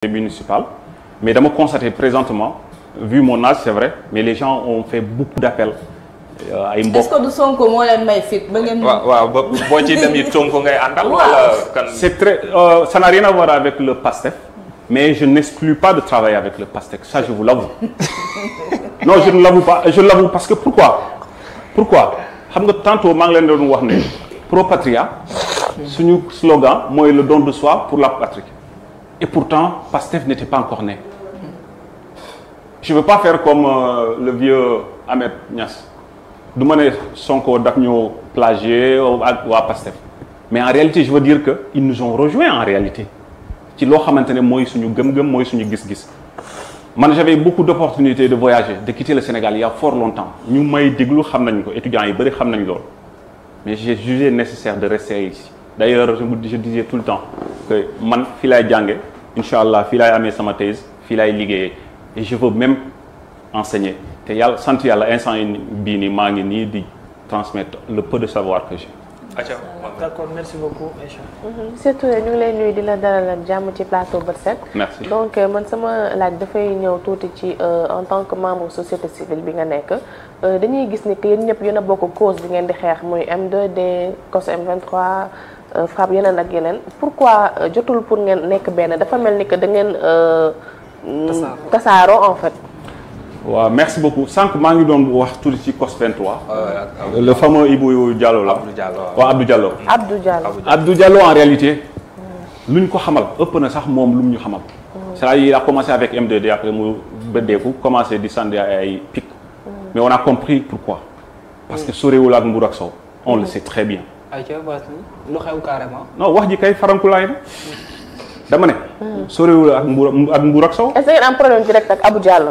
municipal, mais dama constater présentement, vu mon âge c'est vrai, mais les gens ont fait beaucoup d'appels ay mbokk. est-ce que du Sonko moo leen may fit ba ngeen. waaw boo ci dem it Sonko ngay àndal. wala kan. C'est très ça n'a rien à voir avec le PASTEF, mais je n'exclus pas de travailler avec le PASTEF, ça je vous l'avoue. Non, je ne l'avoue pas, je l'avoue parce que pourquoi xam nga tantôt maa ngi leen doon wax ne pro patria suñu slogan mooy le don de soi pour la patrie. Et pourtant, PASTEF n'était pas encore né. Je ne veux pas faire comme le vieux Ahmed Niass. Du ma ne Sonko daf ñoo plagié ak waa PASTEF. Mais en réalité, je veux dire que ils nous ont rejoints en réalité. ci loo xamante ne mooy suñu gëm-gëm mooy suñu gis-gis. Man j'avais beaucoup d'opportunités de voyager, de quitter le Sénégal il y a fort longtemps. ñu may déglu xam nañ ko étudiants yi bëri xam nañ loolu. Mais j'ai jugé nécessaire de rester ici. D'ailleurs, je disais tout le temps que man fii laay jànge incha allah fii laay amee sama thèse fii laay liggéeyee et je veux même enseigner te yàlla sant yàlla instant yi bii nii maa ngi nii di transmettre le peu de savoir que j'ai. D'accord, merci beaucoup Aïcha. surtout ñu ngi lay nuyu di la dalal ak jàmm ci plateau Bët Set. Merci. Donc man sama laaj dafay ñëw tuuti ci en tant que membre société civile bi nga nekk dañuy gis ni que yéen ñëpp yéen a bokk cause bi ngeen di xeex muy M2D COS M23 FRAPP yeneen ak yeneen pourquoi jotul pour ngeen nekk benn dafa mel ni que da ngeen tasaaroo en fait. waaw merci beaucoup sànq maa ngi doon wax tuuti ci COS 23. le fameux Ibou Diallo la. Abdou Diallo. Abdou Diallo en réalité. luñ ko xamal ëpp na sax moom lu mu ñu xamal. c'est-à-dire il a commencé avec M2D après mu bëddeeku commencé di sànni ay pic. mais on a compris pourquoi. parce que sorewul ak Mbour ak Sow on le sait très bien. Aïcha lu xew carrément. non wax ji kay farankulaay na dama ne. sorewul ak Mbour ak Sow. est-ce que ngeen am problème direct ak Abdou Diallo.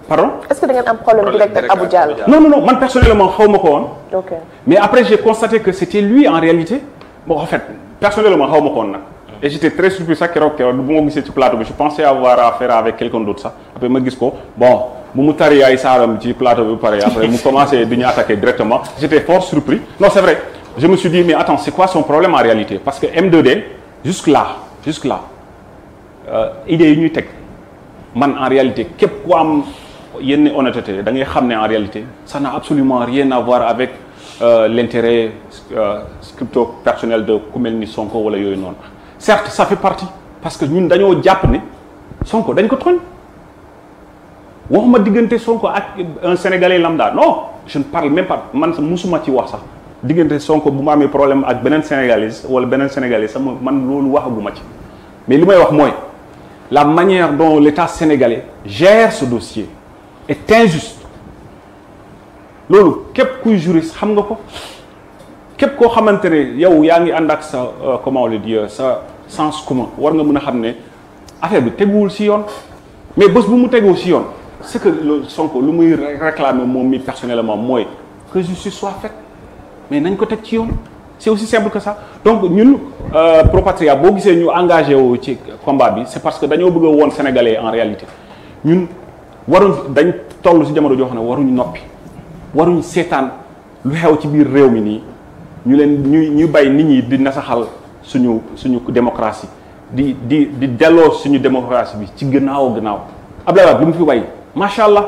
Pardon? Est-ce que da ngeen am problème direct ak Abdou Diallo? Non, man personnellement xaw ma ko woon. Ok. Mais après j'ai constaté que c'était lui en réalité. Bon en fait personnellement xaw ma ko woon nag. Et j'étais très surpris sax keroog bu ma gisee ci plateau bi je pensais avoir affaire avec quelqu'un d'autre sax après ma gis ko bon bu mu tari ay saaram ci plateau bi pare après mu commencé di ñu attaquer directement j'étais fort surpris. Non c'est vrai je me suis dit mais attends c'est quoi son problème en réalité parce que M2D jusque là idées yi ñuy teg man en réalité képp ku am. yenn honnêteté da ngay xam ne en réalité ça n'a absolument rien à voir avec l'intérêt crypto personnel de ku mel ni Sonko wala yooyu noonu certes ça fait partie parce que ñun dañoo jàpp ne Sonko dañ ko tooñ waxuma diggante Sonko ak un Sénégalais lambda non je ne parle même pas man musuma ci wax sax diggante Sonko bu ma amee problème ak beneen Sénégalais wala beneen Sénégalais sama man loolu waxaguma ci mais li may wax mooy la manière dont l'État sénégalais gère ce dossier est injuste loolu képp kuy juriste xam nga ko képp koo xamante ne yow yaa ngi ànd ak sa comment on le dit sa sens commun war nga mën a xam ne affaire bi teguwul ci yoon mais bés bu mu teguwul ci yoon c'est que le Sonko lu muy réclamer moom mi personnellement mooy que justice soit faite mais nañ ko teg ci yoon c'est aussi simple que ça donc ñun Pro Patria boo gisee ñu engagé wu ci combat bi c'est parce que dañoo bëgg a woon sénégalais en réalité ñun waruñ dañ toll ci jamono joo xam ne waruñu noppi waruñ seetaan lu xew ci biir réew mi nii ñu leen ñuy bàyyi nit ñi di nasaxal suñu démocratie di delloo suñu démocratie bi ci gannaaw Abdoulaye Wade lu mu fi way macha allah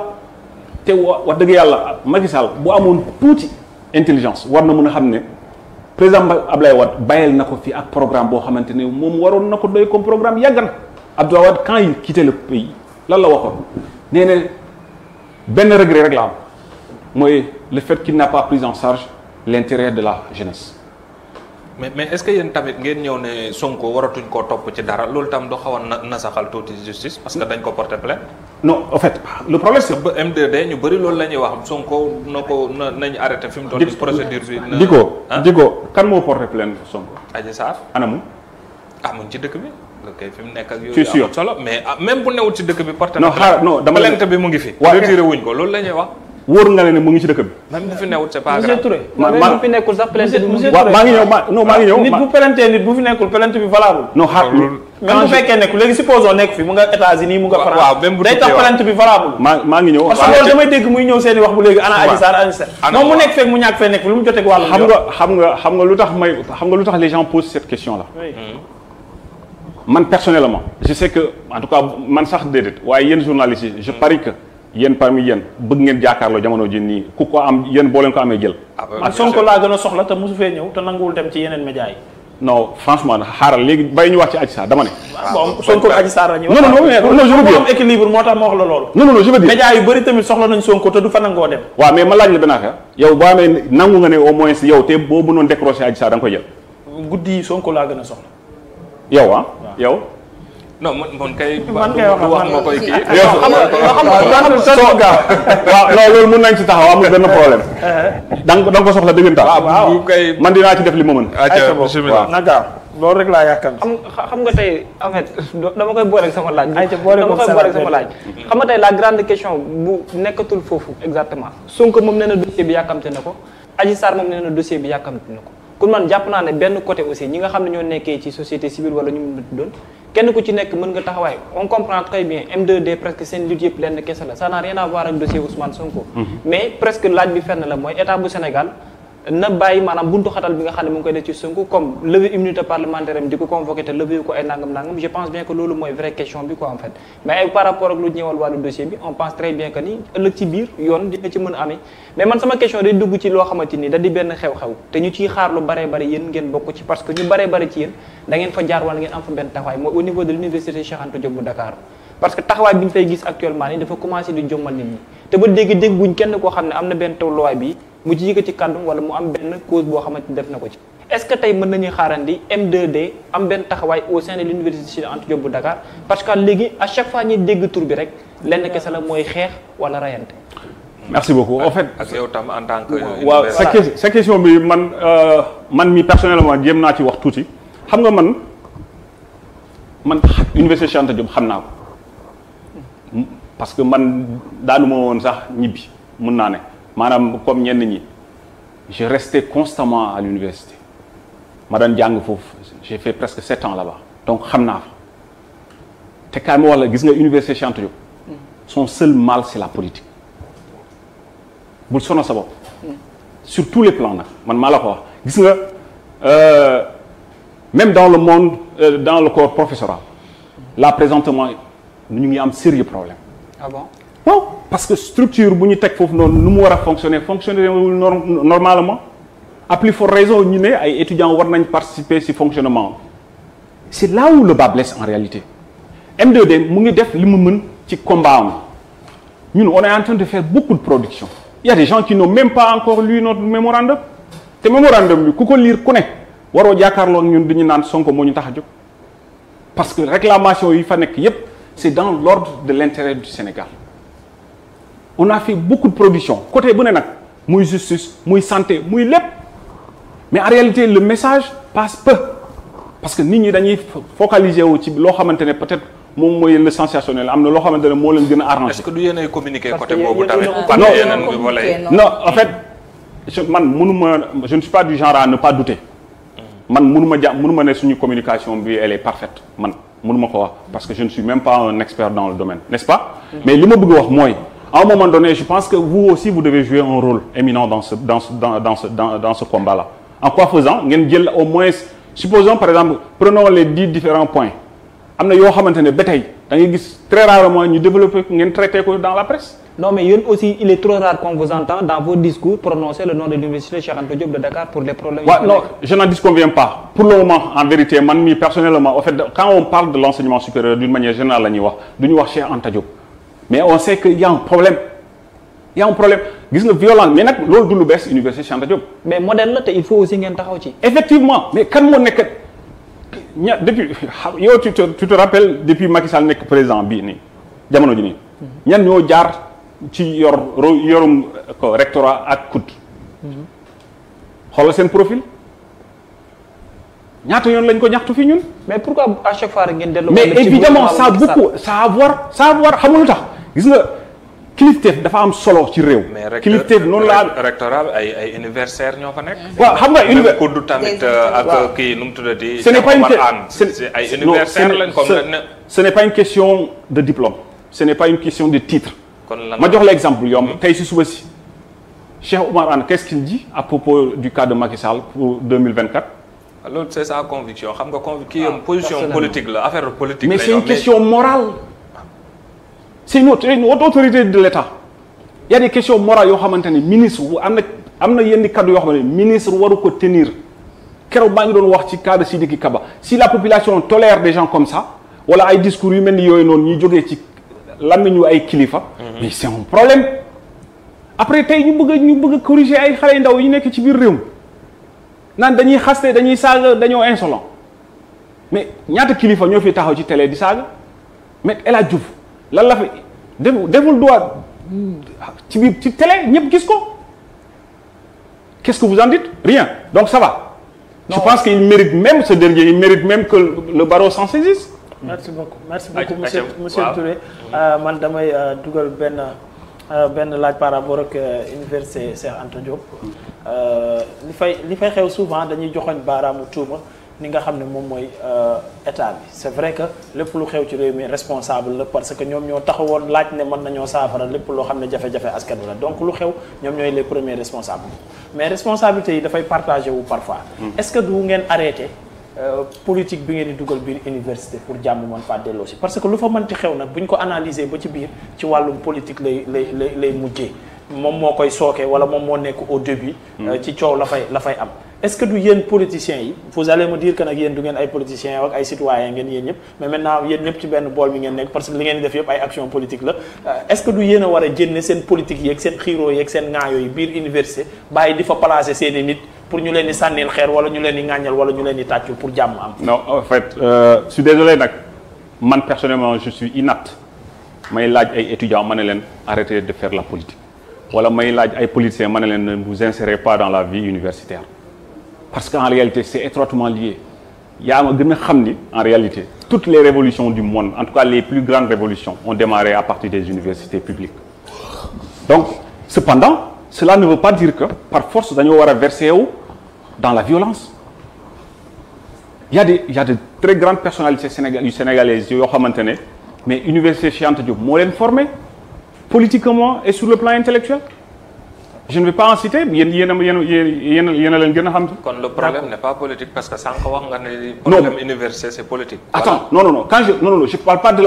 te wax dëgg yàlla Macky Sall bu amoon tuuti intelligence war na mën a xam ne président Abdoulaye Wade bàyyil na ko fi ak programme boo xamante ne moom waroon na ko doy comme programme yàgg na Abdoulaye Wade quand il quittait le pays lan la waxoon nee na benn regret rek la am mooy le fait qu'il n'a pas pris en charge l'intérêt de la jeunesse. mais est-ce que yéen tamit ngeen ñëw ne Sonko waratuñ koo topp ci dara loolu tam doo xaw a nasaxal tuuti justice parce que dañ ko porter plainte. non en fait le problème c'est ba M2D ñu bëri loolu la ñuy wax Sonko nañ arrêté fi mu toll nii procédure bi. di ko kan moo porter plainte Sonko. Adji Sarr anamu. mu ngi ci dëkk bi. ok fi mu nekk ak c'est sûr yooyu solo mais même bu newul ci dëkk bi porté non xaaral non dama plainte bi mu ngi fi. retiré wuñ ko loolu la ñuy wax. wóor nga ne mu ngi ci dëkk bi. même bu fi newul c'est pas grave. monsieur Touré. même bu fi nekkul sax plainte bi monsieur Touré maa ngi ñëw nit bu plainte nit bu fi nekkul plainte bi valable. non xaar même bu fekkee nekkul léegi supposons nekk fi mu nga États-Unis mu nga France. waaw même bu day tax plainte bi valable. maa ngi ñëw. parce que loolu damay dégg muy ñëw seen i wax bu léegi ana Adji Sarr moom mu nekk fekk mu ñàkk fee nekk fi lu mu jotee ak wàllu xam nga lu tax les gens posent cette question là. man personnellement je sais que en tout cas man sax déedéet waaye yéen journalistes yi je parie que yéen parmi yéen bëgg ngeen jàkkaarloo jamono ji nii ku ko am yéen boo leen ko amee jël. man Sonko laa gën a soxla te mosu fee ñëw te nanguwul dem ci yeneen médias yi. non franchement xaaral léegi bàyyi ñu wax ci Adji Sarr dama ne. bon Sonko ak Adji Sarr la ñuy wax. non je veux dire am équilibre moo tax ma wax la loolu. non je veux dire médias yu bëri tamit soxla nañ Sonko te du fa nangoo dem. waaw mais ma laaj la benn affaire yow boo amee nangu nga ne au moins yow te boo mënoon décrocher Adji Sarr da nga koy jël. guddi yi Sonko laa gën a soxla. yow yow. non man kay. man kay wax ma koy kii. waaw loolu mën nañ ci taxaw amul benn problème. da nga ko soxla dëggantaan. waaw kay man dinaa ci def li ma mën. ayca bismillah na gaaw loolu rek laa yàkkam. xam nga tey en fait dama koy boole ak sama laaj. ayca boole ko sama laaj. xam nga tey la grande question bu nekkatul foofu exactement Sonko moom nee na dossier bi yàkkamte na ko Adji Sarr moom nee na dossier bi yàkkamte na ko kon man jàpp naa ne benn côté aussi ñi nga xam ne ñoo nekkee ci société civile wala ñu mun a doon kenn ku ci nekk mën nga taxawaay on comprend très bien M2D presque seen lutte yëpp lenn kese la ça n'a rien à voir ak dossier Ousmane Sonko. mais presque laaj bi fenn la mooy état bu Sénégal na bàyyi maanaam buntu xatal bi nga xam ne mu ngi koy def ci Sonko comme lever immunité parlementaire am di ko convoqué te lever ko ay nangam je pense bien que loolu mooy vraie question bi quoi en fait mais par rapport ak lu ñëwal wàllu dossier bi on pense très bien que ni ëllëg ci biir yoon dina ci mën a amee mais man sama question day dugg ci loo xamante ni da di benn xew-xew te ñu ciy xaar lu baree bari yéen ngeen bokk ci parce que ñu baree bari ci yéen da ngeen fa jaar wala ngeen am fa benn taxawaay mooy au niveau de l'université Cheikh Anta Diop bu Dakar parce que taxawaay bi ñu fay gis actuellement nii dafa commencé di jommal nit ñi te ba dégg buñ kenn koo xam ne am na benn tolluwaay bi mu ci yëkkati kàddu wala mu am benn cause boo xamante ni def na ko ci est-ce que tey mën nañuy xaarandi M2D am benn taxawaay au sein de l'université Cheikh Anta Diop bu Dakar parce que léegi à chaque fois ñuy dégg tur bi rek lenn kese la mooy xeex wala rayante. merci beaucoup en fait. ak yow tam en tant que. waaw sa question bi man mi personnellement jéem naa ci wax tuuti xam nga man université Cheikh Anta Diop xam naa ko parce que man daanuma woon sax ñibbi mun naa ne maanaam comme ñenn ñi je restais constamment à l'université ma daan jàng foofu j'ai fait presque 7 ans là-bas donc xam naa fa te kaay ma wax la gis nga université Cheikh Anta Diop son seul mal c'est la politique bul sono sa bopp sur tous les plans nag man maa la ko wax gis nga même dans le monde dans le corps professoral là présentement ñu ngi am sérieux problème. Ah bon? Bon, parce que structure bu ñu teg foofu noonu nu mu war a fonctionner normalement à plus forte raison ñu ne ay étudiants war nañ participer ci fonctionnement c'est là où le bas blesse en réalité M2D mu ngi def li mu mën ci combat am ñun on est en train de faire beaucoup de production il y a des gens qui n'ont même pas encore lu notre mémorandum te mémorandum bi ku ko lire ku ne waroo jàkkaarloo ñun dañu naan Sonko moo ñu tax a jóg parce que réclamation yi fa nekk yépp c'est dans l'ordre de l'intérêt du Sénégal on a fait beaucoup de production côté bu ne nag muy justice muy santé muy lépp mais en réalité le message passe peu parce que nit ñi dañuy focaliser wu ci loo xamante ne peut-être moom mooy le sensationnel am na loo xamante ne moo leen gën a arrangé. est-ce que du yéen ay communiquer côté boobu tamit. non en fait je ne suis pas du genre à ne pas douter man mënuma ne suñu communication bi elle est parfaite man mënuma ko wax parce que je ne suis même pas un expert dans le domaine n'est-ce pas. mais li ma bëgg wax mooy. à un moment donné je pense que vous aussi vous devez jouer un rôle éminent dans ce combat-là en quoi faisant ngeen jël au moins supposons par exemple prenons les 10 différents points am na yoo xamante ne ba tey da ngay gis très rarement ñu développer ngeen traiter ko dans la presse. non mais yéen aussi il est trop rare qu'on vous entend dans vos discours prononcer le nom de l'université Cheikh Anta Diop de Dakar pour les problèmes. Ouais, non je n'en disconviens pas pour le moment en vérité man mi personnellement en fait quand on parle de l'enseignement supérieur d'une manière générale la ñuy wax du ñu wax Cheikh Anta Diop. mais on sait qu'il y a un problème gis nga violence mais nag loolu du lu bees université Cheikh Anta Diop. mais modèle la te il faut aussi ngeen taxaw ci. effectivement mais kan moo nekk depuis yow tu te rappelles depuis Macky Sall nekk président bii nii jamono ji nii. ñan ñoo jaar ci yorum ko rectorat ak COUD. xoolal seen profil ñaata yoon lañ ko ñaxtu fi ñun. mais pourquoi à chaque fois rek ngeen dellu. mais évidemment ça a beaucoup ça a voir xamul lu tax gis nga kilifteef dafa am solo ci réew. kilifteef noonu la rectorat ay universitaires ñoo fa nekk. waaw xam nga COUD tamit ak kii nu mu tuddati. ce n'est pas ay universitaires lañ comme ce n'est pas une question de diplôme. ce n'est pas une question de titre. ma jox la exemple yomb tey si suba si Cheikh Oumar Anne qu'est-ce qu'il dit à propos du cas de Macky Sall pour 2024 loolu c'est sa conviction xam nga kii yam position politique la affaire politique. mais c'est une question morale. c'est une haute autorité de l'État. Il y a des questions morales yoo xamante ne ministre am na yenn kaddu yoo xam ne ministre waru ko tenir keroog maa ngi doon wax ci cas de Sidiki Kaba si la population tolère des gens comme ça wala ay discours yu mel ni yooyu noonu ñuy jógee ci làmmiñu ay kilifa. mais c'est un problème. après tey ñu bëgg a corriger ay xale yu ndaw yi nekk ci biir réew mi naan dañuy xaste dañuy saaga dañoo insolent mais ñaata kilifa ñoo fi taxaw ci télé di saaga mais El Hadj Diouf lan la fi deful droit ci biir ci télé ñëpp gis ko qu'est-ce que vous en dites rien donc ça va. Non. Je pense qu'il mérite même ce dernier il mérite même que le barreau s'en saisisse. merci beaucoup monsieur Touré man damay dugal benn laaj par rapport ak université Cheikh Anta Diop li fay xew souvent dañuy joxoñ baaraamu tuuma ni nga xam ne moom mooy état bi c'est vrai que lépp lu xew ci réew mi responsable la parce que ñoom ñoo taxawoon laaj ne mën nañoo saafara lépp loo xam ne jafe-jafe askan wi la donc lu xew ñoom ñooy les premiers responsables mais responsabilités yi dafay partagé wu parfois. Est-ce que du ngeen arrêté politique bi ngeen di dugal biir université pour jàmm mën faa delloo si parce que lu fa mënti xew nag bu ñu ko analyser ba ci biir ci wàllum politique lay mujjee moom moo koy sooke wala moom moo nekk au début. ci coow la fay am. Est-ce que du yéen politiciens yi vous allez me dire que nag yéen du ngeen ay politiciens ak ay citoyens ngeen yéen ñëpp mais maintenant yéen ñëpp ci benn bool mi ngeen nekk parce que li ngeen di def yëpp ay action politique la est-ce que du yéen a war a génne seen politique yeeg seen xiiroo yeeg seen ŋaayoo yi biir université bàyyi di fa placer seen i nit pour ñu leen di sànnil xeer wala ñu leen di ŋàññal wala ñu leen di tàccul pour jàmm am. non en fait je suis désolé nag man personnellement je suis inapte may laaj ay étudiants ma ne leen arrêtez de faire la politique wala may laaj ay politiciens ma ne leen ne vous insérez pas dans la vie universitaire. Parce qu'en réalité, c'est étroitement lié. Il y a un xam ni en réalité, toutes les révolutions du monde, en tout cas les plus grandes révolutions, ont démarré à partir des universités publiques. Donc, cependant, cela ne veut pas dire que, par force, nous devons verser dans la violence. Il y a de très grandes personnalités sénégalaises, mais l'université Cheikh Anta Diop moo leen formé politiquement et sur le plan intellectuel. Je ne vais pas en citer yéen a leen gën a xam. kon le problème n'est pas politique parce que sànq wax nga ne. problème université c'est politique. Attends non je parle pas de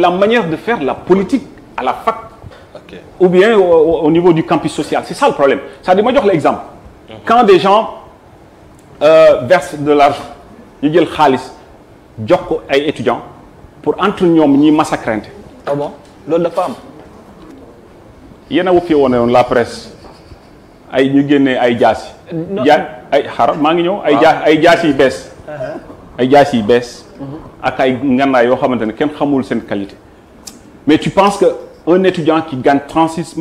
la manière de faire la politique à la fac. Okay. Ou bien au niveau du campus social c'est ça le problème c'est-à-dire ma jox l'exemple. Quand des gens versent de l'argent ñu jël xaalis jox ko ay étudiants pour entre ñoom ñuy massacrante. Ah bon loolu dafa am. yéen a wëppee woon la presse. ay ñu génnee ay jaasi. ay xar maa ngi ñëw ay jaasi yu bees. ay jaasi yu bees. ak ay ngannaay yoo xamante ne kenn xamul seen qualité. mais tu penses que un étudiant qui gagne 36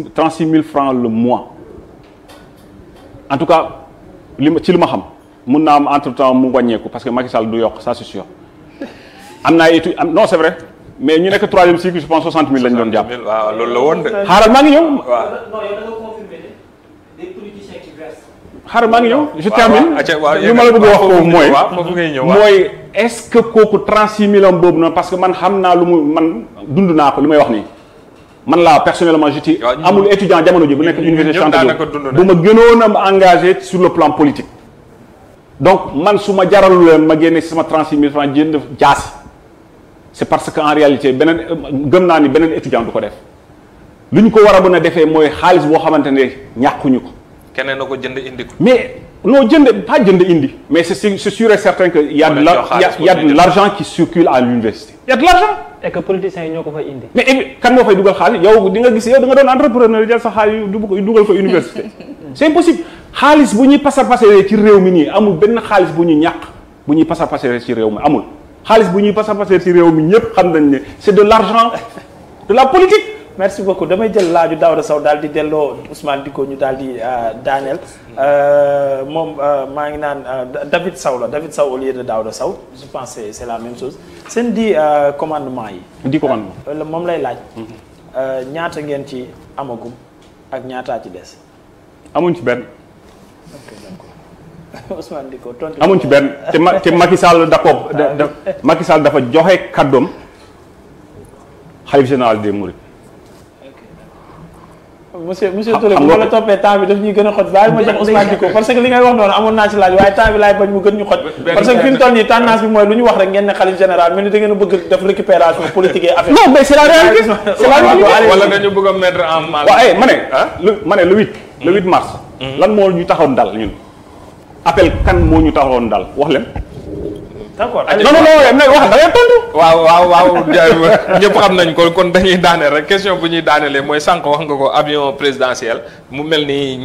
000 francs le mois en tout cas ci li ma xam mun naa am entre temps mu wàññeeku parce que Macky Sall du yokk ça c'est sûr. am naa étude non c'est vrai mais ñu nekk troisième cycle je pense 60 000 lañ doon jàpp. waaw loolu la woon de. xaaral maa ngi ñëw. waaw. xaaral maa ngi ñëw je termine li ma la bëgg a wax foofu mooy est-ce que kooku 36 000 boobu noonu parce que man xam naa lu mu man dund naa ko li may wax nii man laa personnellement j'étais amul étudiant jamono ji bu nekk université Cheikh Anta Diop bu ma gënoon a engagé sur le plan politique donc man su ma jaralu leen ma génne sama 36 000 francs jënd jaasi c'est parce que en réalité beneen gëm naa ni beneen étudiant du ko def lu ñu ko war a mën a defee mooy xaalis boo xamante ne ñàkkuñu ko. keneen na ko jënd indi ko. mais non pas jënd indi mais c'est sûr et certain que y a de l'argent qui circule à l'université. Il y a de l'argent. et que politiciens yi ñoo ko fay indi. mais kan moo fay dugal xaalis yow di nga gis yow da nga doon entrepreneur jël sa xaalis dugal ko université. c'est impossible xaalis bu ñuy passer ci réew mi nii amul benn xaalis bu ñuy ñàkk bu ñuy passer ci réew mi amul xaalis bu ñuy passer ci réew mi ñëpp xam nañ ne c'est de l'argent de la politique. merci beaucoup damay jël laaju Daouda Sow daal di delloo Ousmane Dicko ñu daal di daaneel moom maa ngi naan David Sow au lieu de Daouda Sow je pense c'est la même chose seen di commandement yi. di commandement moom lay laaj. ñaata ngeen ci amagum ak ñaataa ci des. amuñ ci benn. ok d'accord Ousmane Dicko tontu. amuñ ci benn te Macky Sall d'accord Macky Sall dafa joxe kàddoom xalif général des Mourides. monsieur Touré bu ma la toppee temps bi daf ñuy gën a xoj bàyyi ma jox Ousmane Diko parce que li ngay wax noonu amoon naa ci laaj waaye temps bi laay bañ mu gën ñu xoj parce que fi mu toll nii tendance bi mooy lu ñu wax rek ngeen ne xalif général mel ni da ngeen a bëgg def récupération politique et affaire non mais c'est la réalité c'est la réalité wala dañu bëgg a mettre en mal. waaw ma ne le 8 mars lan moo ñu taxoon dal ñun appel kan moo ñu taxoon dal wax leen d'accord non wax da ngay tontu waaw ñëpp xam nañ ko kon dañuy daaneel rek question bu ñuy daanelee mooy sànq wax nga ko avion présidentiel mu mel ni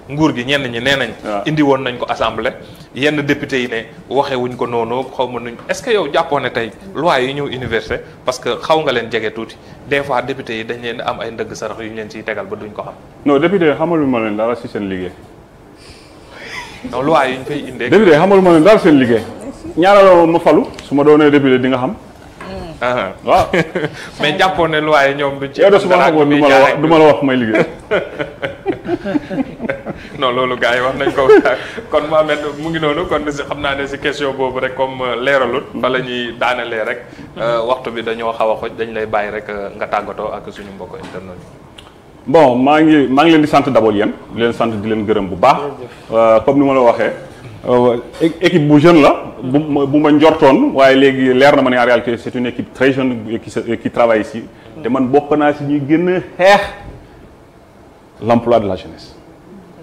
nguur gi ñenn ñi nee nañ. indi woon nañ ko assemblée yenn député yi ne waxee wuñ ko noonu xaw ma nuñ est-ce que yow jàppoo ne tey loi yi ñëw université parce que xaw nga leen jege tuuti des fois député yi dañ leen am ay ndëgg sarax yu ñu leen ciy tegal ba duñ ko xam. non député yi xamalu ma leen dara si seen liggéey. non loi yi ñu fay indee. député yi xamalu ma leen dara seen liggéey. ñaareel ma falu su ma doonee député di nga xam. waaw. mais jàppoon ne loi yi ñoom duñ ci. yow de su ma xamoon du ma la wax may liggéey. non loolu gars yi wax nañ ko kon Mohamed mu ngi noonu kon xam naa ne si question boobu rek comme leeralut fa la ñuy daanelee rek waxtu bi dañoo xaw a xoj dañ lay bàyyi rek nga tàggatoo ak suñu mbokk internet yi. bon maa ngi leen di sant d'abord yéen di leen sant di leen gërëm bu baax. comme ni ma la waxee. équipe bu jeune la bu ma njortoon waaye léegi leer na ma ne en réalité c'est une équipe très jeune qui travaille ici te man bokk naa si ñuy gën a xeex l'emploi de la jeunesse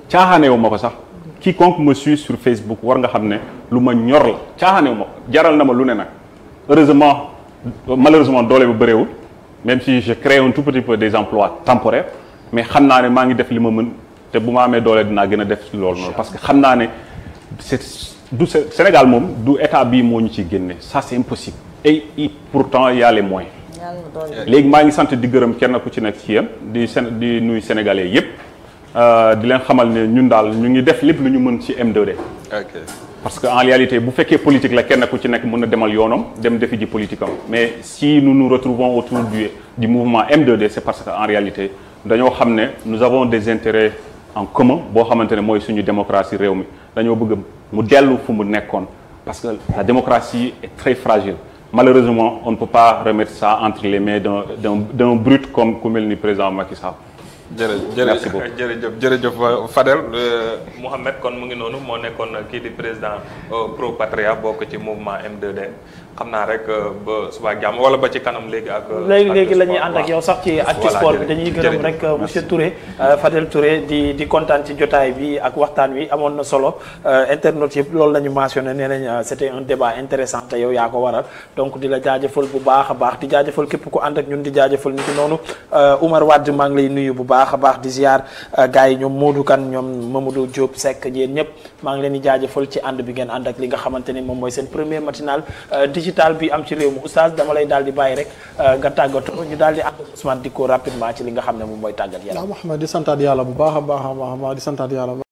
caaxaanewu ma ko sax quiconque me suit sur Facebook war nga xam ne lu ma ñor la caaxaanewu ma ko jaral na ma lu ne nag malheureusement doole bu bëreewul même si je crée un tout petit peu des emplois temporaires mais xam naa ne maa ngi def li ma mën te bu ma amee doole dinaa gën a def loolu noonu parce que xam naa ne Sénégal moom du état bii moo ñu ciy génne ça c'est impossible et pourtant il y a les moyens léegi maa ngi sant di gërëm kenn ku ci nekk ci yéen di nuyu sénégalais yépp di leen xamal ne ñun daal ñu ngi def lépp lu ñu mën ci M2D. parce que en réalité bu fekkee politique la kenn ku ci nekk mën na demal yoonam dem defi ji politique am mais si nous nous retrouvons autour du mouvement M2D c'est parce que en réalité dañoo xam ne nous avons des intérêts en commun boo xamante ne mooy suñu démocratie réew mi dañoo bëgg mu dellu fu mu nekkoon parce que la démocratie est très fragile malheureusement on ne peut pas remettre ça entre les mains d'un brut comme ku mel ni président Macky Sall. jërëjëf Fadel Mouhamed kon mu ngi noonu moo nekkoon kii di président Pro Patria bokk ci mouvement M2D xam naa rek ba suba jàmm wala ba ci kanam léegi ak. léegi la ñuy ànd ak yow sax ci actu sport bi dañuy gërëm rek monsieur Touré Fadel Touré di kontaan ci jotaay bi ak waxtaan wi amoon na solo internautes yëpp loolu la ñu mentionné nee nañ c'était un débat intéressant te yow yaa ko waral donc di la jaajëfal bu baax a baax di jaajëfal képp ku ànd ak ñun di jaajëfal ni ki noonu Oumar Wade maa ngi lay nuyu bu baax a baax di ziar gars yi ñoom Modou Kane ñoom Mamadou Diop Seck yéen ñëpp maa ngi leen di jaajëfal ci ànd bi ngeen ànd ak li nga xamante ni moom mooy seen premier matinal digital bi am ci réew mi oustaz dama lay daal di bàyyi rek nga tàggatoo ñu daal di ànd ak Ousmane Diko rapidement ci li nga xam ne moom mooy tàggat yàlla. Mouhamed di santaat yàlla bu baax a baax a baax di santaat yàlla.